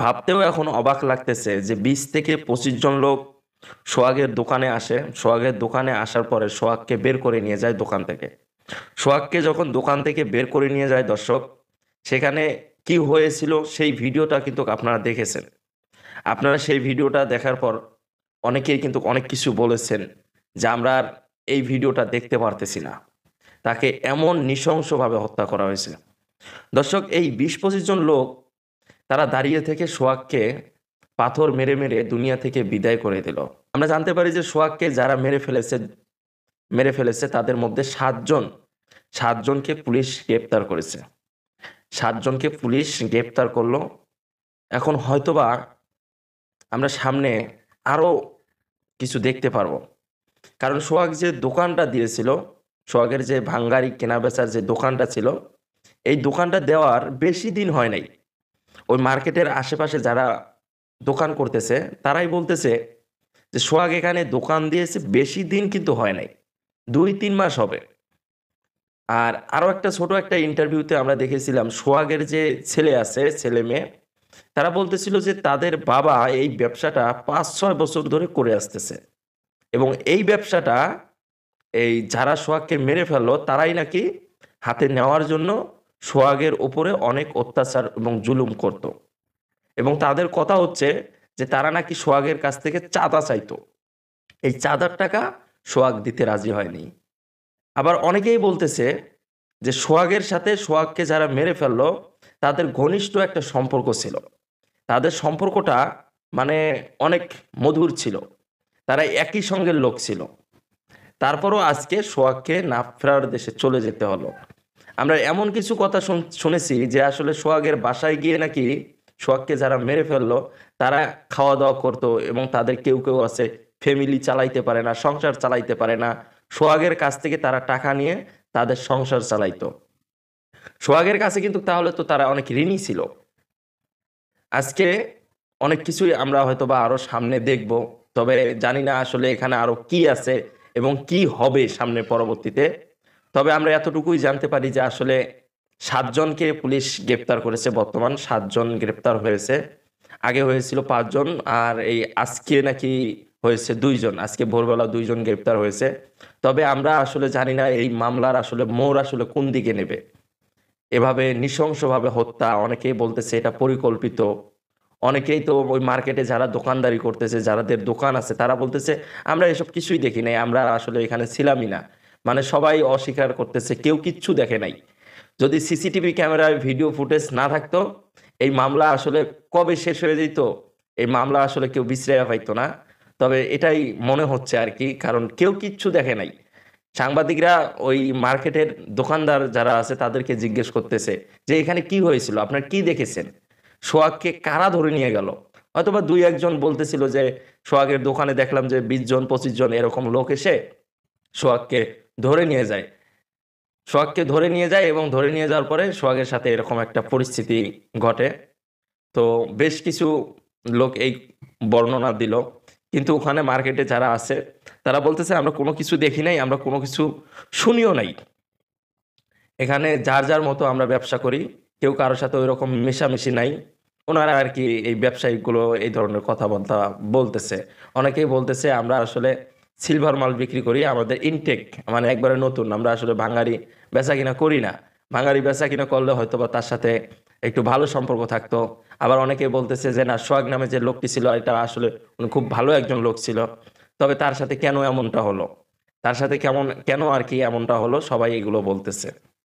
ভাবতেও এখন অবাক লাগতেছে যে 20 থেকে 25 জন লোক সোহাগের দোকানে আসে। সোহাগের দোকানে আসার পরে সোহাগকে বের করে নিয়ে যায় দোকান থেকে। সোহাগকে যখন দোকান থেকে বের করে নিয়ে যায় দর্শক, সেখানে কি হয়েছিল সেই ভিডিওটা কিন্তু আপনারা দেখেছেন। আপনারা সেই ভিডিওটা দেখার পর অনেকেই কিন্তু অনেক কিছু বলেছেন যে আমরা আর এই ভিডিওটা দেখতে পারতেছি না। তাকে এমন নৃশংসভাবে হত্যা করা হয়েছে। দর্শক, এই 20-25 জন লোক তারা দাঁড়িয়ে থেকে সোহাগকে পাথর মেরে মেরে দুনিয়া থেকে বিদায় করে দিল। আমরা জানতে পারি যে সোহাগকে যারা মেরে ফেলেছে তাদের মধ্যে সাতজনকে পুলিশ গ্রেপ্তার করেছে। 7 জনকে পুলিশ গ্রেপ্তার করলো। এখন হয়তোবা আমরা সামনে আরো কিছু দেখতে পারবো, কারণ সোহাগ যে দোকানটা দিয়েছিল, সোহাগের যে ভাঙ্গারি কেনা বেচার যে দোকানটা ছিল, এই দোকানটা দেওয়ার বেশি দিন হয় নাই। ওই মার্কেটের আশেপাশে যারা দোকান করতেছে তারাই বলতেছে যে সোহাগ এখানে দোকান দিয়েছে বেশি দিন কিন্তু হয় নাই, 2-3 মাস হবে। আর আরো একটা ছোট একটা ইন্টারভিউতে আমরা দেখেছিলাম সোহাগের যে ছেলে আছে, ছেলে মেয়ে, তারা বলতেছিল যে তাদের বাবা এই ব্যবসাটা 5-6 বছর ধরে করে আসতেছে, এবং এই ব্যবসাটা এই যারা সোহাগকে মেরে ফেললো তারাই নাকি হাতে নেওয়ার জন্য সোহাগের উপরে অনেক অত্যাচার এবং জুলুম করত। এবং তাদের কথা হচ্ছে যে তারা নাকি সোহাগের কাছ থেকে চাঁদা চাইতো, এই চাঁদার টাকা সোহাগ দিতে রাজি হয়নি। আবার অনেকেই বলতেছে যে সোহাগের সাথে সোহাগকে যারা মেরে ফেললো তাদের ঘনিষ্ঠ একটা সম্পর্ক ছিল, তাদের সম্পর্কটা মানে অনেক মধুর ছিল, তারা একই সঙ্গের লোক ছিল। তারপরও আজকে সোহাগকে না ফেরার দেশে চলে যেতে হলো। আমরা এমন কিছু কথা শুনেছি যে আসলে সোহাগের বাসায় গিয়ে নাকি সোহাগকে যারা মেরে ফেললো তারা খাওয়া দাওয়া করতো, এবং তাদের কেউ কেউ আছে ফ্যামিলি চালাইতে পারে না, সংসার চালাইতে পারে না, সোহাগের কাছ থেকে তারা টাকা নিয়ে তাদের সংসার চালাইতো। সোহাগের কাছে কিন্তু তাহলে তো তারা অনেক ঋণী ছিল। আজকে অনেক কিছুই আমরা হয়তো বা আরো সামনে দেখব, তবে জানি না আসলে এখানে আরো কি আছে এবং কি হবে সামনে পরবর্তীতে। তবে আমরা এতটুকুই জানতে পারি যে আসলে 7 জনকে পুলিশ গ্রেপ্তার করেছে, বর্তমান 7 জন গ্রেপ্তার হয়েছে। আগে হয়েছিল 5 জন, আর এই আজকে নাকি হয়েছে 2 জন, আজকে ভোরবেলা 2 জন গ্রেপ্তার হয়েছে। তবে আমরা আসলে জানি না এই মামলার আসলে মোড় আসলে কোন দিকে নেবে। এভাবে নৃশংসভাবে হত্যা, অনেকেই বলতেছে এটা পরিকল্পিত। অনেকেই তো ওই মার্কেটে যারা দোকানদারি করতেছে, যাদের দোকান আছে, তারা বলতেছে আমরা এসব কিছুই দেখি নাই, আমরা আসলে এখানে ছিলামই না। মানে সবাই অস্বীকার করতেছে, কেউ কিচ্ছু দেখে নাই। যদি সিসিটিভি ক্যামেরায় ভিডিও ফুটেজ না থাকতো এই মামলা আসলে কবে শেষ হয়ে যেত, এই মামলা আসলে কেউ বিশ্রাইয়া পাইতো না। তবে এটাই মনে হচ্ছে আর কি, কারণ কেউ কিচ্ছু দেখে নাই। সাংবাদিকরা ওই মার্কেটের দোকানদার যারা আছে তাদেরকে জিজ্ঞেস করতেছে যে এখানে কি হয়েছিল, আপনার কি দেখেছেন, সোহাগকে কারা ধরে নিয়ে গেল। হয়তোবা 2-1 জন বলতেছিল যে সোহাগের দোকানে দেখলাম যে 20-জন 25 জন এরকম লোক এসে সোহাগকে ধরে নিয়ে যায়। সোহাগকে ধরে নিয়ে যায় এবং ধরে নিয়ে যাওয়ার পরে সোহাগের সাথে এরকম একটা পরিস্থিতি ঘটে। তো বেশ কিছু লোক এই বর্ণনা দিল, কিন্তু ওখানে মার্কেটে যারা আছে তারা বলতেছে আমরা কোনো কিছু দেখি নাই, আমরা কোনো কিছু শুনিও নাই। এখানে যার যার মতো আমরা ব্যবসা করি, কেউ কারোর সাথে ওই রকম মেশামেশি নাই। ওনারা আর কি এই ব্যবসায়িকগুলো এই ধরনের কথাবার্তা বলতেছে। অনেকেই বলতেছে আমরা আসলে সিলভার মাল বিক্রি করি, আমাদের ইনটেক মানে একবারে নতুন, আমরা আসলে ভাঙারি বেচা কিনা করি না। ভাঙারি বেচা কিনা করলে হয়তো বা তার সাথে একটু ভালো সম্পর্ক থাকতো। আবার অনেকেই বলতেছে যে না, সোহাগ নামে যে লোকটি ছিল এটা আসলে উনি খুব ভালো একজন লোক ছিল, তবে তার সাথে কেন এমনটা হলো, তার সাথে কেন আর কি এমনটা হলো, সবাই এগুলো বলতেছে।